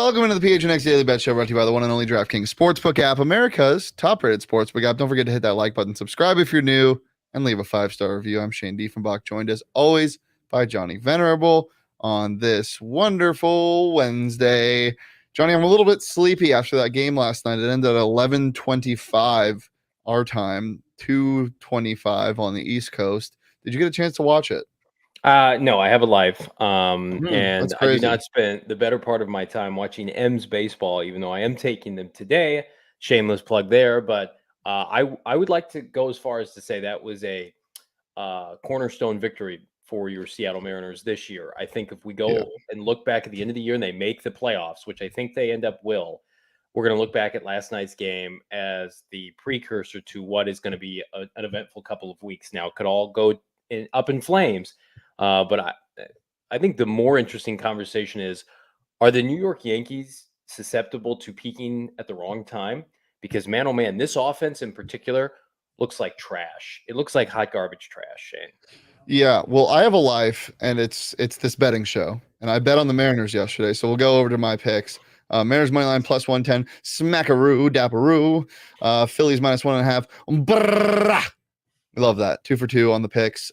Welcome into the PHNX Daily Bet Show, brought to you by the one and only DraftKings Sportsbook app, America's top-rated sportsbook app. Don't forget to hit that like button, subscribe if you're new, and leave a 5-star review. I'm Shane Diefenbach, joined as always by Johnny Venerable on this wonderful Wednesday. Johnny, I'm a little bit sleepy after that game last night. It ended at 11:25 our time, 2:25 on the East Coast. Did you get a chance to watch it? No, I have a life, and I do not spend the better part of my time watching M's baseball, even though I am taking them today. Shameless plug there, but I would like to go as far as to say that was a cornerstone victory for your Seattle Mariners this year. I think if we go and look back at the end of the year and they make the playoffs, which I think they end up will, we're going to look back at last night's game as the precursor to what is going to be an eventful couple of weeks. Now, it could all go up in flames. But I think the more interesting conversation is, are the New York Yankees susceptible to peaking at the wrong time? Because, man, oh, man, this offense in particular looks like trash. It looks like hot garbage trash, Shane. Yeah, well, I have a life, and it's this betting show. And I bet on the Mariners yesterday, so we'll go over to my picks. Mariners money line plus 110, smackaroo, dapperoo. Phillies minus 1.5. Brrrah. Love that. 2 for 2 on the picks.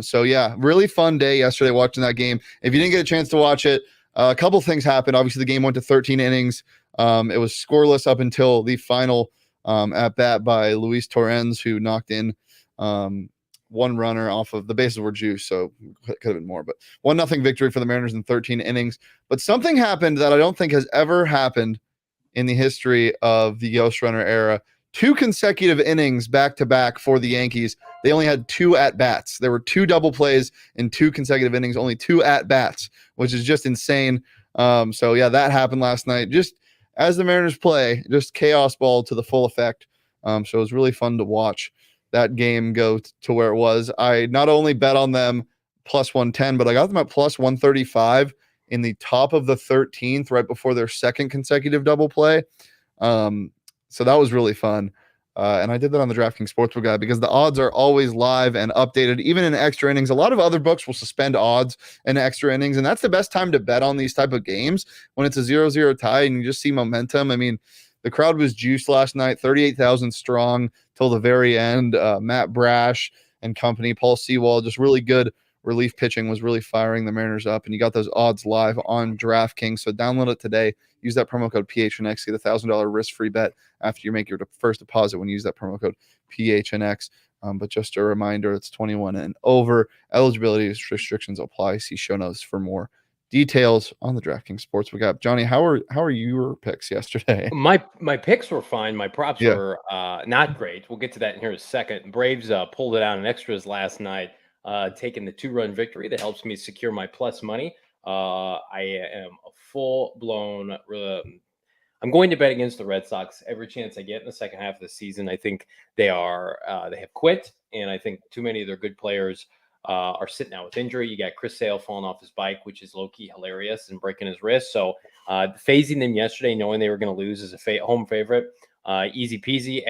So yeah, really fun day yesterday watching that game. If you didn't get a chance to watch it, a couple things happened. Obviously, the game went to 13 innings. It was scoreless up until the final at bat by Luis Torrens, who knocked in one runner off of the bases were juiced, so could have been more. But 1-0 victory for the Mariners in 13 innings. But something happened that I don't think has ever happened in the history of the Ghost Runner era. 2 consecutive innings back-to-back for the Yankees. They only had 2 at-bats. There were 2 double plays in 2 consecutive innings, only 2 at-bats, which is just insane. So, yeah, that happened last night. Just as the Mariners play, just chaos ball to the full effect. So it was really fun to watch that game go to where it was. I not only bet on them plus 110, but I got them at plus 135 in the top of the 13th right before their second consecutive double play. So that was really fun. And I did that on the DraftKings Sportsbook guide because the odds are always live and updated, even in extra innings. A lot of other books will suspend odds in extra innings, and that's the best time to bet on these type of games when it's a 0-0 tie and you just see momentum. I mean, the crowd was juiced last night, 38,000 strong till the very end. Matt Brash and company, Paul Sewald, just really good relief pitching was really firing the Mariners up, and you got those odds live on DraftKings. So download it today. Use that promo code PHNX. Get a $1,000 risk-free bet after you make your first deposit when you use that promo code PHNX. But just a reminder, it's 21 and over. Eligibility restrictions apply. See show notes for more details on the DraftKings Sportsbook app. Johnny, how are your picks yesterday? My picks were fine. My props were not great. We'll get to that in here in a second. Braves pulled it out in extras last night, taking the 2-run victory that helps me secure my plus money. I am a full-blown I'm going to bet against the Red Sox every chance I get in the second half of the season. I think they have quit, and I think too many of their good players are sitting out with injury. You got Chris Sale falling off his bike, which is low-key hilarious, and breaking his wrist. So phasing them yesterday, knowing they were going to lose as a home favorite, easy peasy,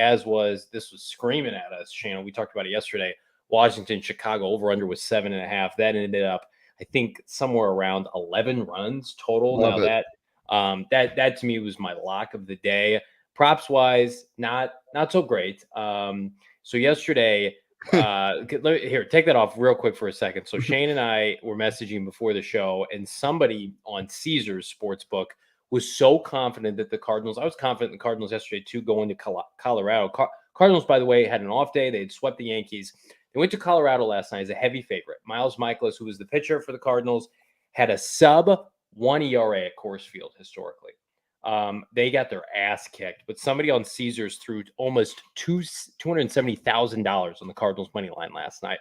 this was screaming at us, Shannon. We talked about it yesterday. Washington, Chicago, over-under was 7.5. That ended up, I think, somewhere around 11 runs total. Love now it. That to me was my lock of the day. Props wise, not so great. So yesterday, here, take that off real quick for a second. So Shane and I were messaging before the show, and somebody on Caesars Sportsbook was so confident that the Cardinals. I was confident in the Cardinals yesterday too, going to Colorado. Cardinals, by the way, had an off day. They had swept the Yankees. They went to Colorado last night as a heavy favorite. Miles Michaelis, who was the pitcher for the Cardinals, had a sub-1 ERA at Coors Field historically. They got their ass kicked, but somebody on Caesars threw almost $270,000 on the Cardinals money line last night.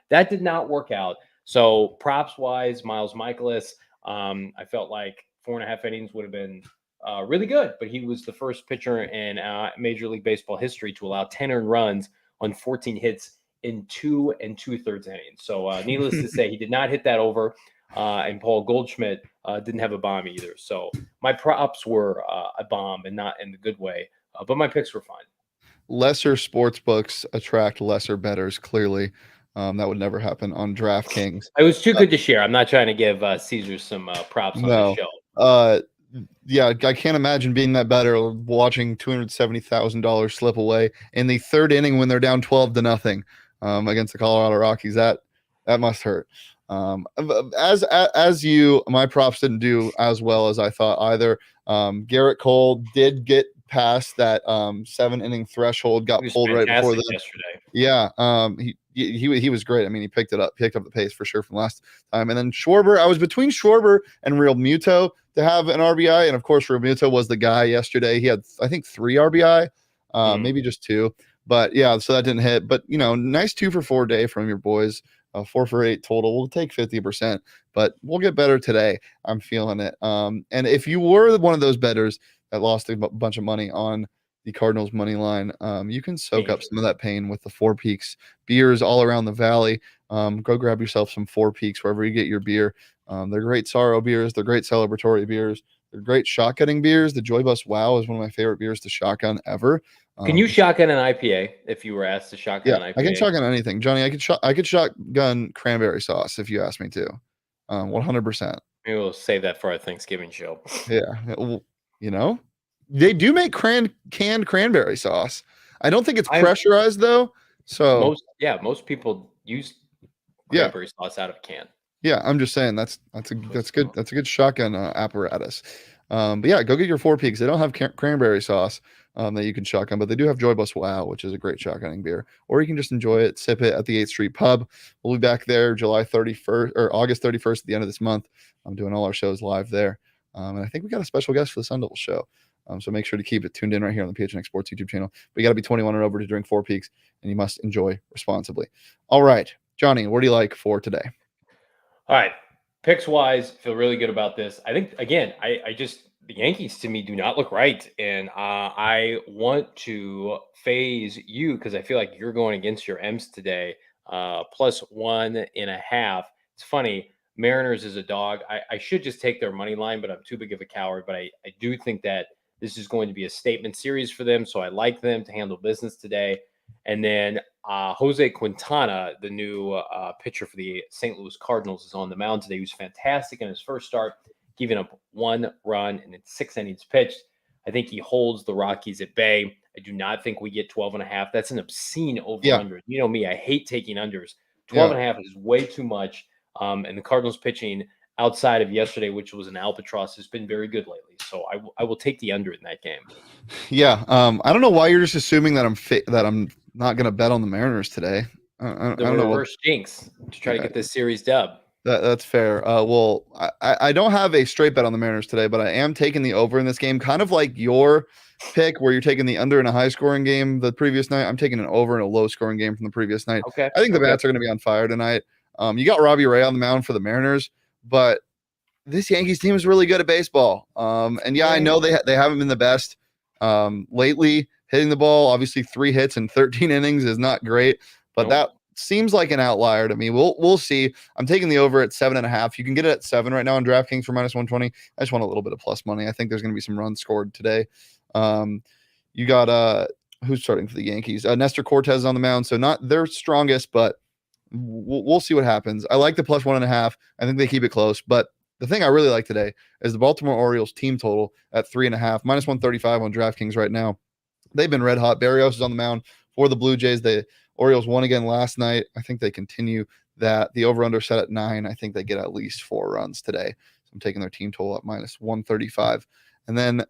That did not work out. So props-wise, Miles Michaelis, I felt like 4.5 innings would have been really good, but he was the first pitcher in Major League Baseball history to allow 10 earned runs on 14 hits in 2 2/3 innings. So needless to say, he did not hit that over, and Paul Goldschmidt didn't have a bomb either. So my props were a bomb, and not in the good way, but my picks were fine. Lesser sports books attract lesser bettors, clearly. That would never happen on DraftKings. It was too good to share. I'm not trying to give Caesar some props on the show. Yeah, I can't imagine being that better watching $270,000 slip away in the third inning when they're down 12-0 against the Colorado Rockies. That must hurt. As you, my props didn't do as well as I thought either. Garrett Cole did get past that 7-inning threshold, got He was pulled right before fantastic the yesterday. Yeah, he was great. I mean, he picked up the pace for sure from last time. And then Schwarber, I was between Schwarber and Real Muto to have an RBI, and of course, Real Muto was the guy yesterday. He had, I think, 3 RBI, maybe just 2. But yeah, so that didn't hit. But nice 2 for 4 day from your boys. 4 for 8 total. We'll take 50%, but we'll get better today. I'm feeling it. And if you were one of those bettors that lost a bunch of money on the Cardinals money line, you can soak up some of that pain with the Four Peaks beers all around the valley. Go grab yourself some Four Peaks wherever you get your beer. They're great sorrow beers. They're great celebratory beers. They're great shotgunning beers. The Joy Bus Wow is one of my favorite beers to shotgun ever. Can you shotgun an IPA if you were asked to shotgun an IPA? I can shotgun anything, Johnny. I could shotgun cranberry sauce if you asked me to. 100%. Maybe we'll save that for our Thanksgiving show. Yeah, they do make canned cranberry sauce. I don't think it's pressurized though. So most people use cranberry sauce out of a can. Yeah, I'm just saying that's good. That's a good shotgun apparatus. But yeah, go get your Four Peaks. They don't have cranberry sauce that you can shotgun, but they do have Joy Bus Wow, which is a great shotgunning beer. Or you can just enjoy it, sip it at the 8th Street Pub. We'll be back there July 31st or August 31st at the end of this month. I'm doing all our shows live there. And I think we got a special guest for the Sun Devil show. So make sure to keep it tuned in right here on the PHNX Sports YouTube channel. But you got to be 21 or over to drink Four Peaks, and you must enjoy responsibly. All right, Johnny, what do you like for today? All right, picks wise, feel really good about this. I think again, I just the Yankees to me do not look right, and I want to phase you because I feel like you're going against your M's today. Plus 1.5. It's funny. Mariners is a dog. I should just take their money line, but I'm too big of a coward. But I do think that this is going to be a statement series for them, so I like them to handle business today. And then Jose Quintana, the new pitcher for the St. Louis Cardinals, is on the mound today. He was fantastic in his first start, giving up 1 run and in 6 innings pitched. I think he holds the Rockies at bay. I do not think we get 12.5. That's an obscene over-under. Yeah. You know me, I hate taking unders. 12.5 is way too much. And the Cardinals pitching outside of yesterday, which was an albatross, has been very good lately. So I will take the under in that game. Yeah. I don't know why you're just assuming that I'm not going to bet on the Mariners today. I don't know. Reverse jinx to try to get this series dub. That's fair. Well, I don't have a straight bet on the Mariners today, but I am taking the over in this game, kind of like your pick where you're taking the under in a high-scoring game the previous night. I'm taking an over in a low-scoring game from the previous night. Okay. I think the bats are going to be on fire tonight. You got Robbie Ray on the mound for the Mariners, but this Yankees team is really good at baseball. And yeah, I know they haven't been the best lately hitting the ball. Obviously, 3 hits in 13 innings is not great, but that seems like an outlier to me. We'll see. I'm taking the over at 7.5. You can get it at 7 right now on DraftKings for -120. I just want a little bit of plus money. I think there's going to be some runs scored today. You got who's starting for the Yankees? Nestor Cortez on the mound, so not their strongest, but we'll see what happens. I like the plus 1.5. I think they keep it close, but the thing I really like today is the Baltimore Orioles team total at 3.5, -135 on DraftKings right now. They've been red hot. Barrios is on the mound for the Blue Jays. The Orioles won again last night. I think they continue that. The over-under set at 9. I think they get at least 4 runs today. So I'm taking their team total at -135. And then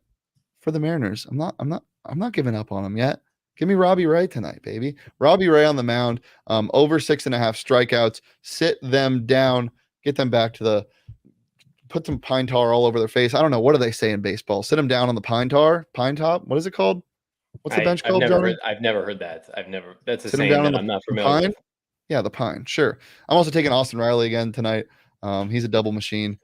for the Mariners, I'm not giving up on them yet. Give me Robbie Ray tonight, baby. Robbie Ray on the mound, over 6.5 strikeouts. Sit them down. Get them back to put some pine tar all over their face. I don't know. What do they say in baseball? Sit them down on the pine top. What is it called? What's the bench called, Johnny? I've never heard that. That's a saying that I'm not familiar with. Yeah, the pine. Sure. I'm also taking Austin Riley again tonight. He's a double machine.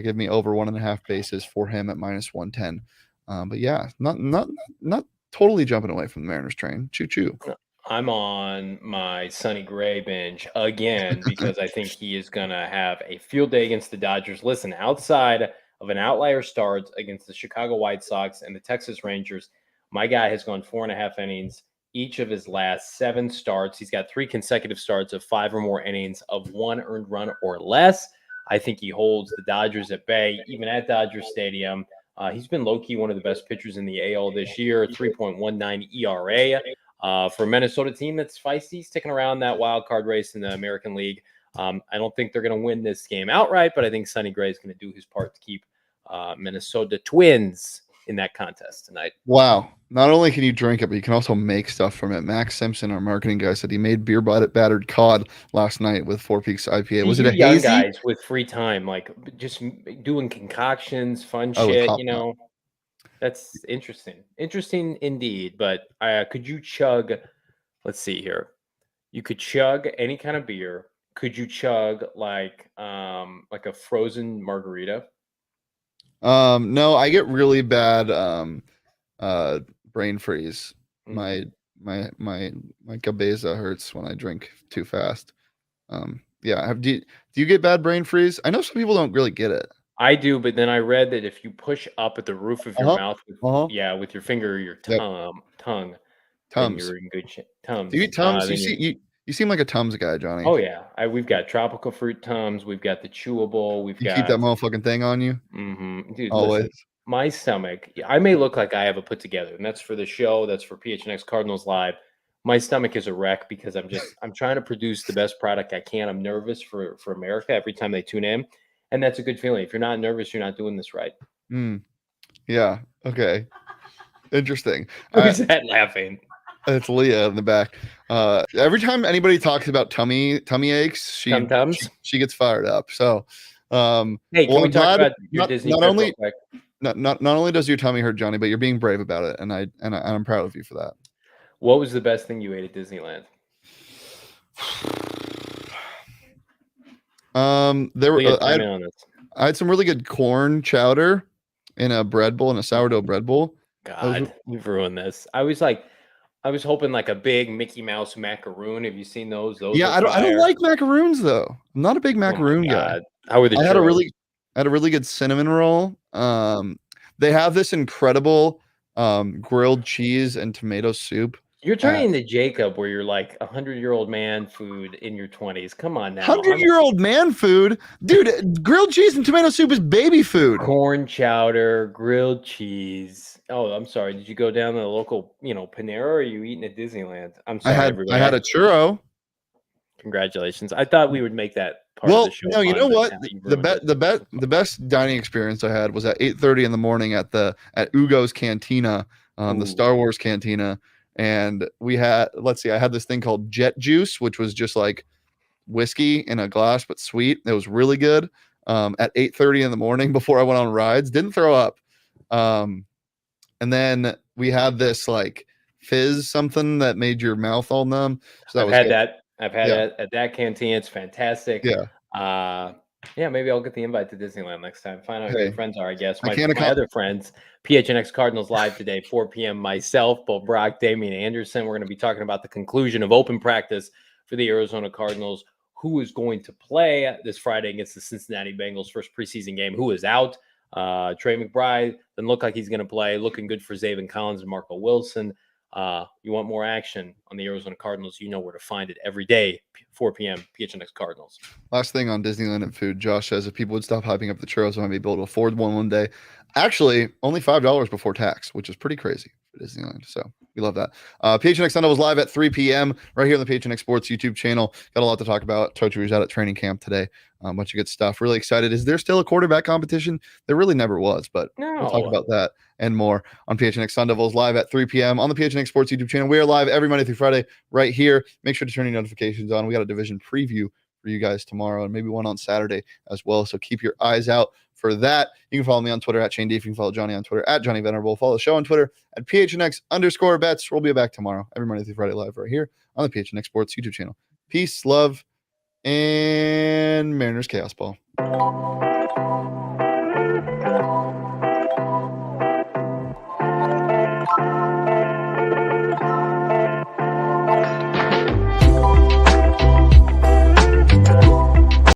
Give me over 1.5 bases for him at -110. But yeah, not totally jumping away from the Mariners train. Choo choo. I'm on my Sonny Gray binge again because I think he is going to have a field day against the Dodgers. Listen, outside of an outlier start against the Chicago White Sox and the Texas Rangers, my guy has gone 4.5 innings each of his last 7 starts. He's got 3 consecutive starts of 5 or more innings of 1 earned run or less. I think he holds the Dodgers at bay, even at Dodger Stadium. He's been low-key one of the best pitchers in the AL this year, 3.19 ERA. For a Minnesota team that's feisty, sticking around that wild card race in the American League. I don't think they're going to win this game outright, but I think Sonny Gray is going to do his part to keep Minnesota Twins in that contest tonight. Wow. Not only can you drink it, but you can also make stuff from it. Max Simpson, our marketing guy, said he made beer battered cod last night with Four Peaks IPA. Was it a young hazy? Guys with free time, like just doing concoctions, fun shit, that's interesting. Interesting indeed. But could you chug, let's see here. You could chug any kind of beer. Could you chug like a frozen margarita? No, I get really bad brain freeze. My cabeza hurts when I drink too fast. Do you get bad brain freeze? I know some people don't really get it. I do, but then I read that if you push up at the roof of your mouth with your finger or your tongue, then you're in good shape. Tums. Do you eat Tums? You seem like a Tums guy, Johnny. Oh yeah, we've got tropical fruit Tums. We've got the chewable. You keep that motherfucking thing on you. Dude, always. Listen, my stomach. I may look like I have it put together, and that's for the show. That's for PHNX Cardinals Live. My stomach is a wreck because I'm trying to produce the best product I can. I'm nervous for America every time they tune in, and that's a good feeling. If you're not nervous, you're not doing this right. Yeah. Okay. Interesting. Who's that laughing? It's Leah in the back. Every time anybody talks about tummy aches, she gets fired up. So, hey, can we talk about your Disney trip real quick? Not only does your tummy hurt, Johnny, but you're being brave about it, and I'm proud of you for that. What was the best thing you ate at Disneyland? I had some really good corn chowder in a bread bowl, in a sourdough bread bowl. God, we've ruined this. I was hoping like a big Mickey Mouse macaroon. Have you seen those? Yeah, I don't like macaroons though. I'm not a big macaroon guy. How were the? I had a really good cinnamon roll. They have this incredible grilled cheese and tomato soup. You're turning into Jacob, where you're like 100-year-old man food in your 20s. Come on now. 100-year-old man food? Dude, grilled cheese and tomato soup is baby food. Corn chowder, grilled cheese. Oh, I'm sorry. Did you go down to the local, Panera, or are you eating at Disneyland? I'm sorry, everybody. I had a churro. Congratulations. I thought we would make that part of the show. No, you know what? The best dining experience I had was at 8:30 in the morning at Ugo's Cantina, the Star Wars Cantina. And we had, I had this thing called Jet Juice, which was just like whiskey in a glass, but sweet. It was really good. At 8:30 in the morning before I went on rides, didn't throw up. And then we had this like fizz something that made your mouth all numb. So I've had that at that canteen. It's fantastic. Yeah. Maybe I'll get the invite to Disneyland next time. Find out who your friends are, I guess. My other friends, PHNX Cardinals Live today, 4 p.m. Myself, Bo Brock, Damian Anderson. We're going to be talking about the conclusion of open practice for the Arizona Cardinals. Who is going to play this Friday against the Cincinnati Bengals, first preseason game? Who is out? Trey McBride doesn't look like he's going to play. Looking good for Zaven Collins and Marco Wilson. You want more action on the Arizona Cardinals, you know where to find it every day, 4 p.m. PHNX Cardinals. Last thing on Disneyland and food, Josh says if people would stop hyping up the churros, I might be able to afford one day. Actually, only $5 before tax, which is pretty crazy for Disneyland. So we love that. PHNX Sunday was live at 3 p.m. right here on the PHNX Sports YouTube channel. Got a lot to talk about. Tochi was out at training camp today. A bunch of good stuff. Really excited. Is there still a quarterback competition? There really never was, but we'll talk about that and more on PHNX Sun Devils live at 3 p.m. on the PHNX Sports YouTube channel. We are live every Monday through Friday right here. Make sure to turn your notifications on. We got a division preview for you guys tomorrow and maybe one on Saturday as well. So keep your eyes out for that. You can follow me on Twitter at Shane Deef. You can follow Johnny on Twitter at Johnny Venerable. Follow the show on Twitter at PHNX_bets. We'll be back tomorrow every Monday through Friday live right here on the PHNX Sports YouTube channel. Peace, love, and Mariners Chaos Ball.